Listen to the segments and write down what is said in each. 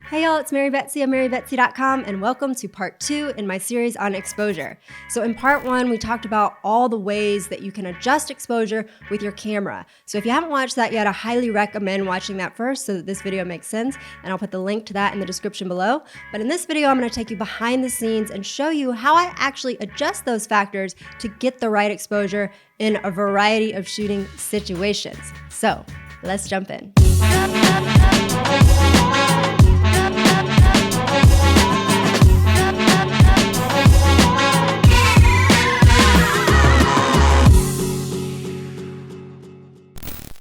Hey y'all, it's Betsy of marybetsy.com, and welcome to part 2 in my series on exposure. So in part 1, we talked about all the ways that you can adjust exposure with your camera. So if you haven't watched that yet, I highly recommend watching that first so that this video makes sense, and I'll put the link to that in the description below. But in this video, I'm going to take you behind the scenes and show you how I actually adjust those factors to get the right exposure in a variety of shooting situations. So let's jump in.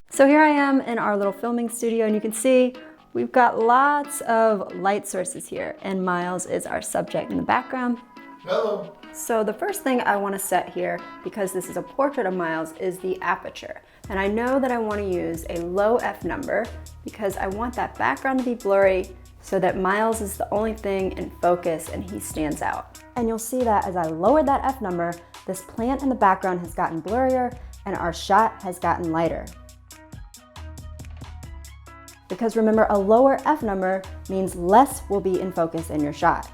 So here I am in our little filming studio, and you can see we've got lots of light sources here, and Miles is our subject in the background. Hello. So the first thing I want to set here, because this is a portrait of Miles, is the aperture. And I know that I want to use a low F number because I want that background to be blurry so that Miles is the only thing in focus and he stands out. And you'll see that as I lowered that F number, this plant in the background has gotten blurrier and our shot has gotten lighter. Because remember, a lower F number means less will be in focus in your shot.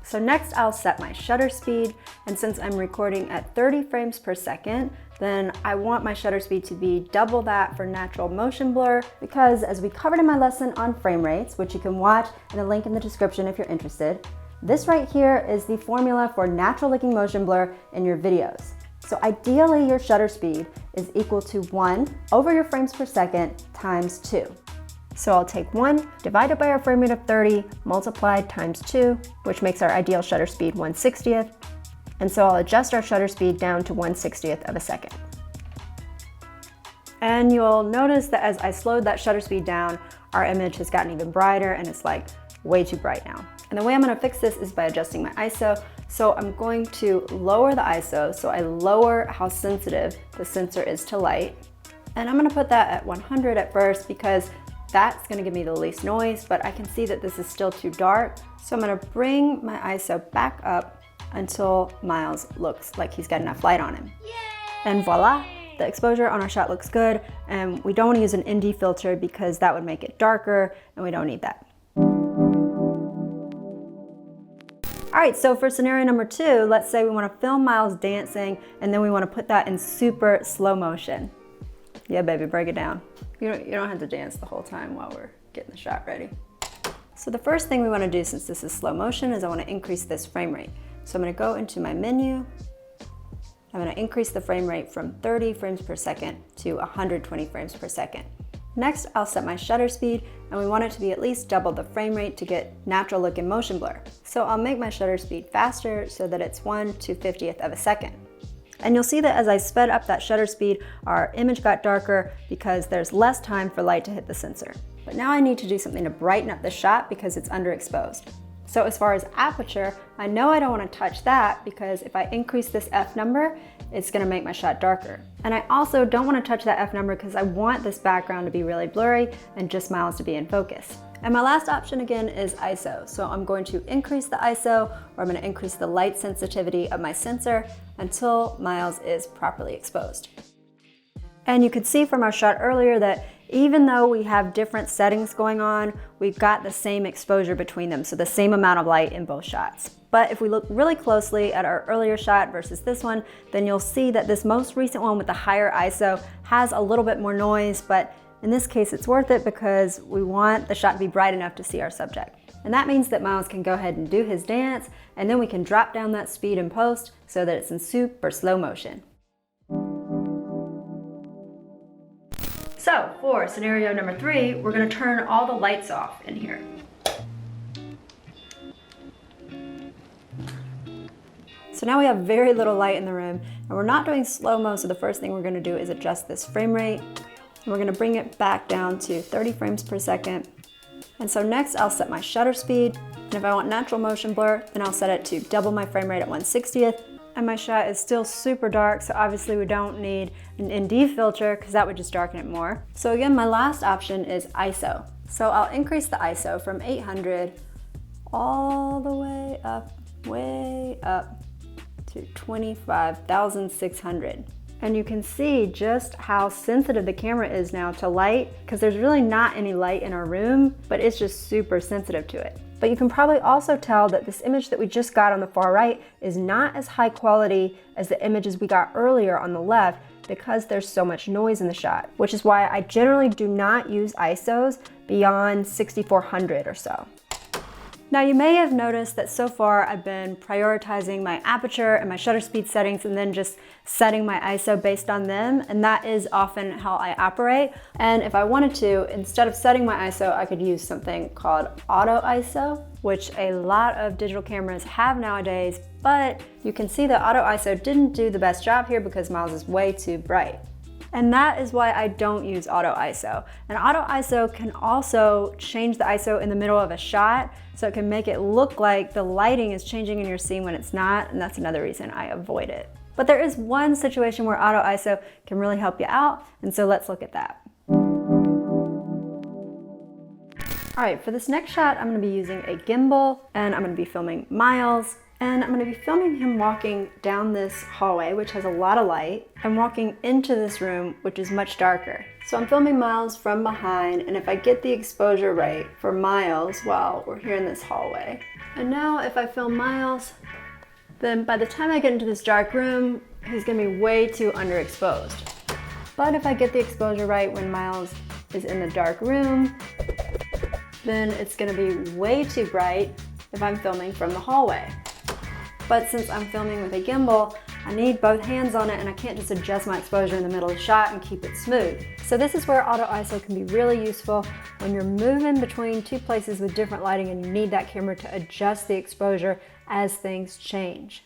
So next I'll set my shutter speed, and since I'm recording at 30 frames per second, then I want my shutter speed to be double that for natural motion blur, because as we covered in my lesson on frame rates, which you can watch in the link in the description if you're interested, this right here is the formula for natural looking motion blur in your videos. So ideally your shutter speed is equal to 1 over your frames per second times 2. So I'll take 1 divided by our frame rate of 30 multiplied times 2, which makes our ideal shutter speed 1/60th. And so I'll adjust our shutter speed down to 1/60th of a second. And you'll notice that as I slowed that shutter speed down, our image has gotten even brighter and it's like way too bright now. And the way I'm gonna fix this is by adjusting my ISO. So I'm going to lower the ISO, so I lower how sensitive the sensor is to light. And I'm gonna put that at 100 at first because that's gonna give me the least noise, but I can see that this is still too dark. So I'm gonna bring my ISO back up until Miles looks like he's got enough light on him. Yay! And voila, the exposure on our shot looks good, and we don't wanna use an ND filter because that would make it darker, and we don't need that. All right, so for scenario number 2, let's say we wanna film Miles dancing, and then we wanna put that in super slow motion. Yeah, baby, break it down. You don't have to dance the whole time while we're getting the shot ready. So the first thing we want to do, since this is slow motion, is I want to increase this frame rate. So I'm going to go into my menu. I'm going to increase the frame rate from 30 frames per second to 120 frames per second. Next, I'll set my shutter speed, and we want it to be at least double the frame rate to get natural looking motion blur. So I'll make my shutter speed faster so that it's 1/250th of a second. And you'll see that as I sped up that shutter speed, our image got darker because there's less time for light to hit the sensor. But now I need to do something to brighten up the shot because it's underexposed. So as far as aperture, I know I don't want to touch that because if I increase this F number, it's going to make my shot darker. And I also don't want to touch that F number because I want this background to be really blurry and just Miles to be in focus. And my last option again is ISO. So I'm going to increase the ISO, or I'm going to increase the light sensitivity of my sensor until Miles is properly exposed. And you could see from our shot earlier that even though we have different settings going on, we've got the same exposure between them, so the same amount of light in both shots. But if we look really closely at our earlier shot versus this one, then you'll see that this most recent one with the higher ISO has a little bit more noise, but in this case, it's worth it because we want the shot to be bright enough to see our subject. And that means that Miles can go ahead and do his dance, and then we can drop down that speed in post so that it's in super slow motion. So for scenario number 3, we're gonna turn all the lights off in here. So now we have very little light in the room, and we're not doing slow-mo, so the first thing we're gonna do is adjust this frame rate. And we're gonna bring it back down to 30 frames per second. And so next I'll set my shutter speed. And if I want natural motion blur, then I'll set it to double my frame rate at 1/60th. And my shot is still super dark, so obviously we don't need an ND filter because that would just darken it more. So again, my last option is ISO. So I'll increase the ISO from 800 all the way up to 25,600. And you can see just how sensitive the camera is now to light, because there's really not any light in our room, but it's just super sensitive to it. But you can probably also tell that this image that we just got on the far right is not as high quality as the images we got earlier on the left, because there's so much noise in the shot, which is why I generally do not use ISOs beyond 6400 or so. Now you may have noticed that so far I've been prioritizing my aperture and my shutter speed settings and then just setting my ISO based on them, and that is often how I operate. And if I wanted to, instead of setting my ISO, I could use something called auto ISO, which a lot of digital cameras have nowadays, but you can see that auto ISO didn't do the best job here because Miles is way too bright. And that is why I don't use auto ISO. And auto ISO can also change the ISO in the middle of a shot, so it can make it look like the lighting is changing in your scene when it's not, and that's another reason I avoid it. But there is one situation where auto ISO can really help you out, and so let's look at that. All right, for this next shot, I'm gonna be using a gimbal, and I'm gonna be filming Miles. And I'm going to be filming him walking down this hallway, which has a lot of light, and walking into this room, which is much darker. So I'm filming Miles from behind, and if I get the exposure right for Miles, well, we're here in this hallway. And now if I film Miles, then by the time I get into this dark room, he's going to be way too underexposed. But if I get the exposure right when Miles is in the dark room, then it's going to be way too bright if I'm filming from the hallway. But since I'm filming with a gimbal, I need both hands on it, and I can't just adjust my exposure in the middle of the shot and keep it smooth. So this is where auto ISO can be really useful when you're moving between two places with different lighting and you need that camera to adjust the exposure as things change.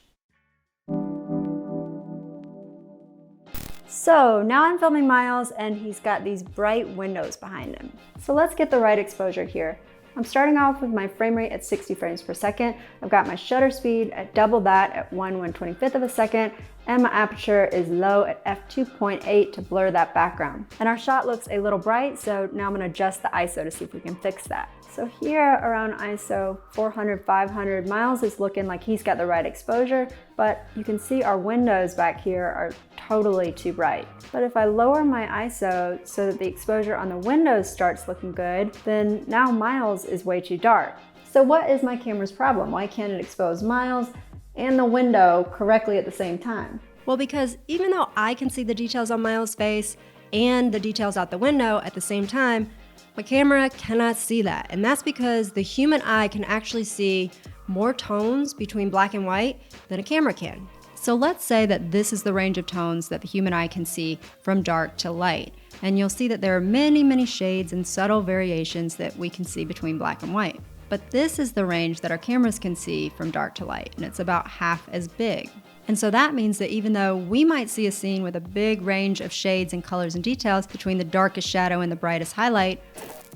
So now I'm filming Miles, and he's got these bright windows behind him. So let's get the right exposure here. I'm starting off with my frame rate at 60 frames per second. I've got my shutter speed at double that at 1/125th of a second, and my aperture is low at f2.8 to blur that background. And our shot looks a little bright, so now I'm gonna adjust the ISO to see if we can fix that. So here around ISO 400, 500, Miles is looking like he's got the right exposure, but you can see our windows back here are totally too bright. But if I lower my ISO so that the exposure on the windows starts looking good, then now Miles is way too dark. So what is my camera's problem? Why can't it expose Miles and the window correctly at the same time? Well, because even though I can see the details on Miles' face and the details out the window at the same time, my camera cannot see that. And that's because the human eye can actually see more tones between black and white than a camera can. So let's say that this is the range of tones that the human eye can see from dark to light. And you'll see that there are many, many shades and subtle variations that we can see between black and white. But this is the range that our cameras can see from dark to light, and it's about half as big. And so that means that even though we might see a scene with a big range of shades and colors and details between the darkest shadow and the brightest highlight,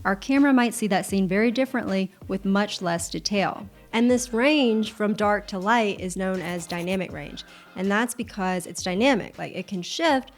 our camera might see that scene very differently with much less detail. And this range from dark to light is known as dynamic range. And that's because it's dynamic, like it can shift,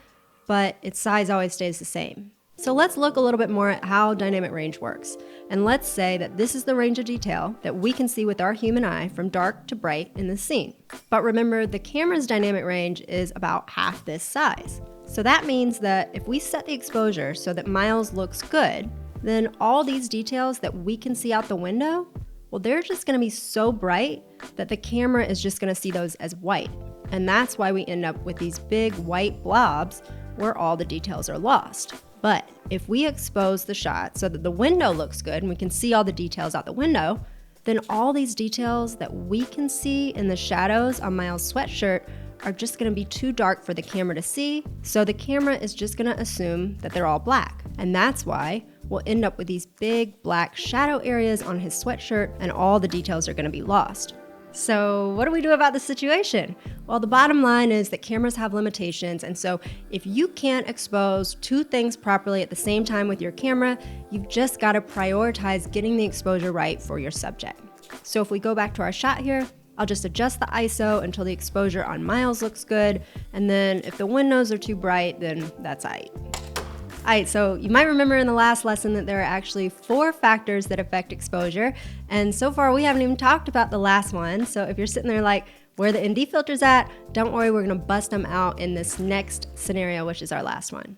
but its size always stays the same. So let's look a little bit more at how dynamic range works. And let's say that this is the range of detail that we can see with our human eye from dark to bright in the scene. But remember, the camera's dynamic range is about half this size. So that means that if we set the exposure so that Miles looks good, then all these details that we can see out the window, well, they're just gonna be so bright that the camera is just gonna see those as white. And that's why we end up with these big white blobs where all the details are lost. But if we expose the shot so that the window looks good and we can see all the details out the window, then all these details that we can see in the shadows on Miles' sweatshirt are just gonna be too dark for the camera to see, so the camera is just gonna assume that they're all black. And that's why we'll end up with these big black shadow areas on his sweatshirt, and all the details are gonna be lost. So what do we do about this situation? Well, the bottom line is that cameras have limitations, and so if you can't expose two things properly at the same time with your camera, you've just got to prioritize getting the exposure right for your subject. So if we go back to our shot here, I'll just adjust the ISO until the exposure on Miles looks good, and then if the windows are too bright, then that's aight. Alright, so you might remember in the last lesson that there are actually 4 factors that affect exposure, and so far we haven't even talked about the last one. So if you're sitting there like, Where the ND filter's at, don't worry, we're gonna bust them out in this next scenario, which is our last one.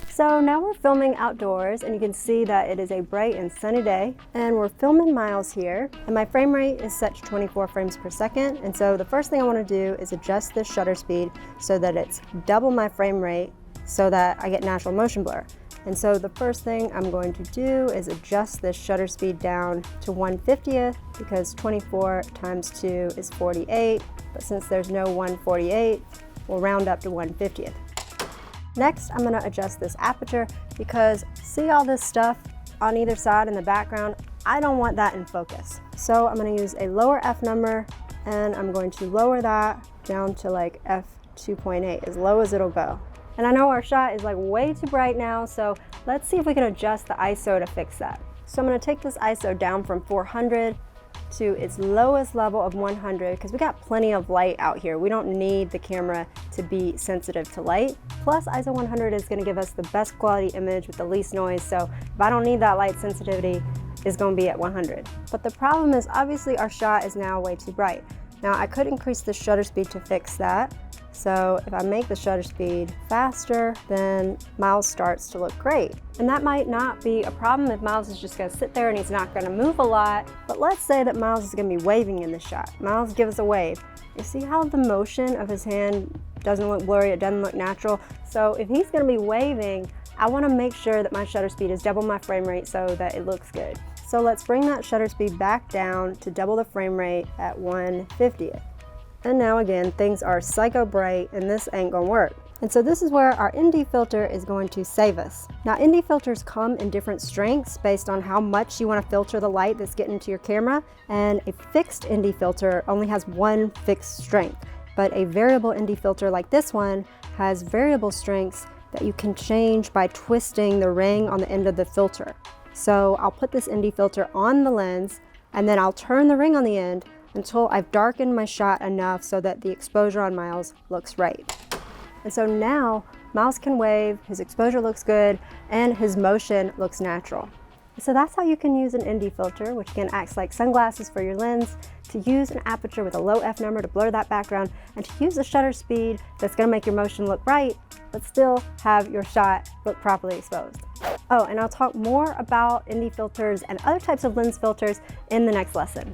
So now we're filming outdoors, and you can see that it is a bright and sunny day, and we're filming Miles here, and my frame rate is set to 24 frames per second. And so the first thing I want to do is adjust the shutter speed so that it's double my frame rate so that I get natural motion blur. And so the first thing I'm going to do is adjust this shutter speed down to 1/50th, because 24 times 2 is 48, but since there's no 1/48, we'll round up to 1/50th. Next, I'm going to adjust this aperture, because see all this stuff on either side in the background? I don't want that in focus. So I'm going to use a lower f number, and I'm going to lower that down to like f2.8, as low as it'll go. And I know our shot is like way too bright now, so let's see if we can adjust the ISO to fix that. So I'm going to take this ISO down from 400 to its lowest level of 100, because we got plenty of light out here. We don't need the camera to be sensitive to light. Plus ISO 100 is going to give us the best quality image with the least noise, so if I don't need that light sensitivity, it's going to be at 100. But the problem is obviously our shot is now way too bright. Now I could increase the shutter speed to fix that. So if I make the shutter speed faster, then Miles starts to look great. And that might not be a problem if Miles is just gonna sit there and he's not gonna move a lot. But let's say that Miles is gonna be waving in the shot. Miles gives a wave. You see how the motion of his hand doesn't look blurry, it doesn't look natural. So if he's gonna be waving, I wanna make sure that my shutter speed is double my frame rate so that it looks good. So let's bring that shutter speed back down to double the frame rate at 1/50th. And now again, things are psycho bright, and this ain't gonna work. And so this is where our ND filter is going to save us. Now ND filters come in different strengths based on how much you want to filter the light that's getting to your camera, and a fixed ND filter only has one fixed strength. But a variable ND filter like this one has variable strengths that you can change by twisting the ring on the end of the filter. So I'll put this ND filter on the lens, and then I'll turn the ring on the end until I've darkened my shot enough so that the exposure on Miles looks right. And so now Miles can wave, his exposure looks good, and his motion looks natural. So that's how you can use an ND filter, which again acts like sunglasses for your lens, to use an aperture with a low f number to blur that background, and to use a shutter speed that's gonna make your motion look bright, but still have your shot look properly exposed. Oh, and I'll talk more about ND filters and other types of lens filters in the next lesson.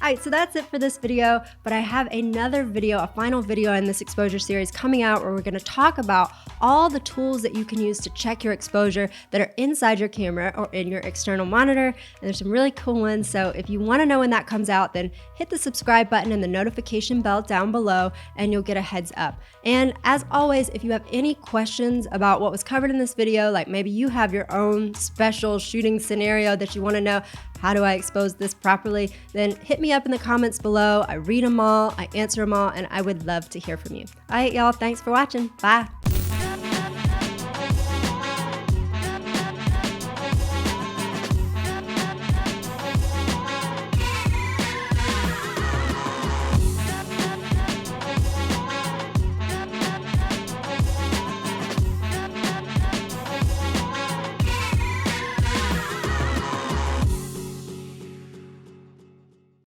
Alright, so that's it for this video, but I have another video, a final video in this exposure series coming out, where we're going to talk about all the tools that you can use to check your exposure that are inside your camera or in your external monitor, and there's some really cool ones. So if you want to know when that comes out, then hit the subscribe button and the notification bell down below, and you'll get a heads up. And as always, if you have any questions about what was covered in this video, like maybe you have your own special shooting scenario that you want to know, how do I expose this properly, then hit me up in the comments below. I read them all, I answer them all, and I would love to hear from you. All right, y'all, thanks for watching. Bye.